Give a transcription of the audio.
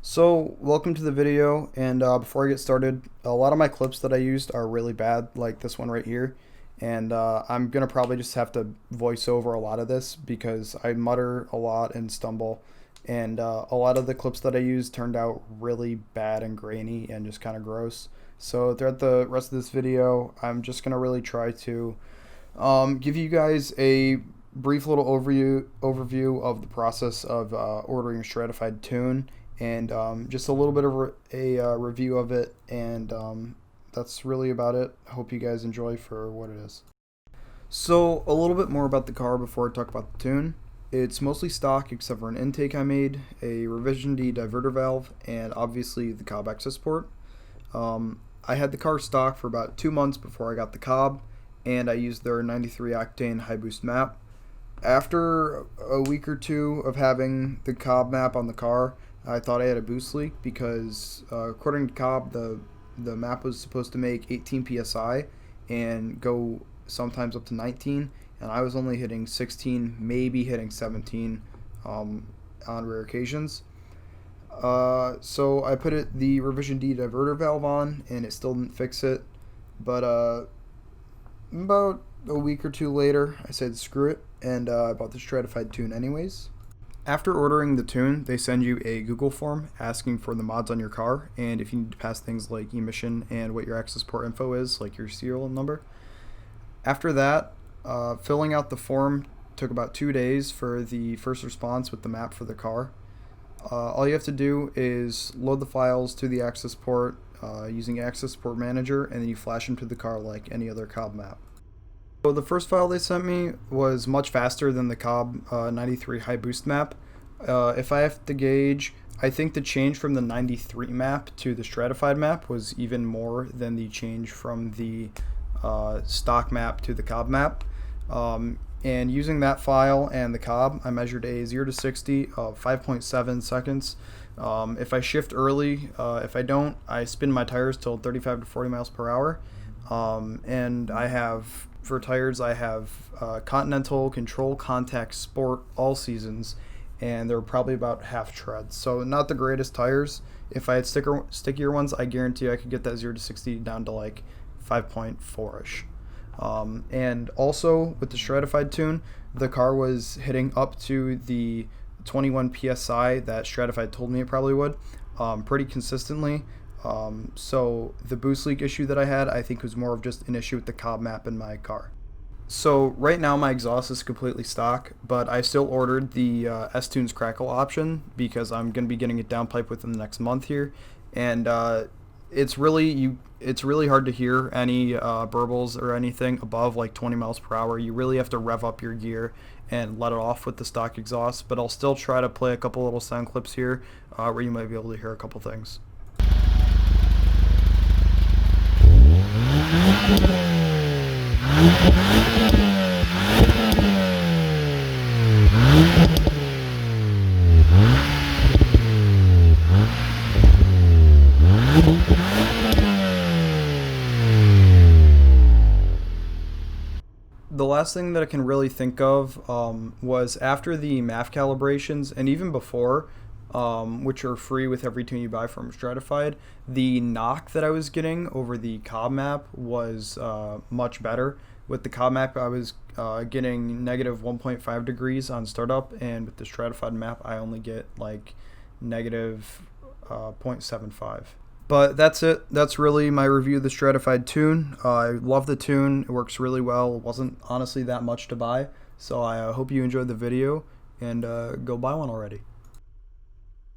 So, welcome to the video, and before I get started, a lot of my clips that I used are really bad, like this one right here, and I'm gonna probably just have to voice over a lot of this because I mutter a lot and stumble, and a lot of the clips that I used turned out really bad and grainy and just kind of gross. So, throughout the rest of this video, I'm just gonna really try to give you guys a brief little overview of the process of ordering a stratified tune and just a little bit of a review of it, and that's really about it. I hope you guys enjoy for what it is. So a little bit more about the car before I talk about the tune. It's mostly stock except for an intake I made, a revision D diverter valve, and obviously the Cobb access port. I had the car stock for about 2 months before I got the Cobb, and I used their 93 octane high boost map. After a week or two of having the Cobb map on the car, I thought I had a boost leak because according to Cobb, the map was supposed to make 18 psi and go sometimes up to 19, and I was only hitting 16, maybe hitting 17 on rare occasions. So I put the revision D diverter valve on, and it still didn't fix it. But about a week or two later, I said screw it, and I bought the Stratified tune anyways. After ordering the tune, they send you a Google form asking for the mods on your car, and if you need to pass things like emission and what your access port info is, like your serial number. After that, filling out the form took about 2 days for the first response with the map for the car. All you have to do is load the files to the access port using Access Port Manager, and then you flash them to the car like any other Cobb map. So the first file they sent me was much faster than the Cobb 93 high boost map. If I have to gauge, I think the change from the 93 map to the stratified map was even more than the change from the stock map to the Cobb map. And using that file and the Cobb, I measured a 0 to 60 of 5.7 seconds. If I shift early, if I don't, I spin my tires till 35 to 40 miles per hour. And I have, for tires, I have Continental Control Contact Sport all seasons, and they're probably about half treads. So not the greatest tires. If I had stickier ones, I guarantee I could get that 0 to 60 down to like 5.4-ish. And also with the stratified tune, the car was hitting up to the 21 psi that stratified told me it probably would, pretty consistently. So the boost leak issue that I had, I think, was more of just an issue with the Cobb map in my car. So right now my exhaust is completely stock, but I still ordered the S-Tunes Crackle option because I'm going to be getting it downpipe within the next month here, and it's really hard to hear any burbles or anything above like 20 miles per hour. You really have to rev up your gear and let it off with the stock exhaust, but I'll still try to play a couple little sound clips here where you might be able to hear a couple things. The last thing that I can really think of was after the MAF calibrations, and even before, which are free with every tune you buy from Stratified, the knock that I was getting over the Cobb map was much better. With the Cobb map, I was getting negative 1.5 degrees on startup, and with the Stratified map, I only get like negative 0.75. But that's it. That's really my review of the Stratified tune. I love the tune. It works really well. It wasn't honestly that much to buy. So I hope you enjoyed the video, and go buy one already.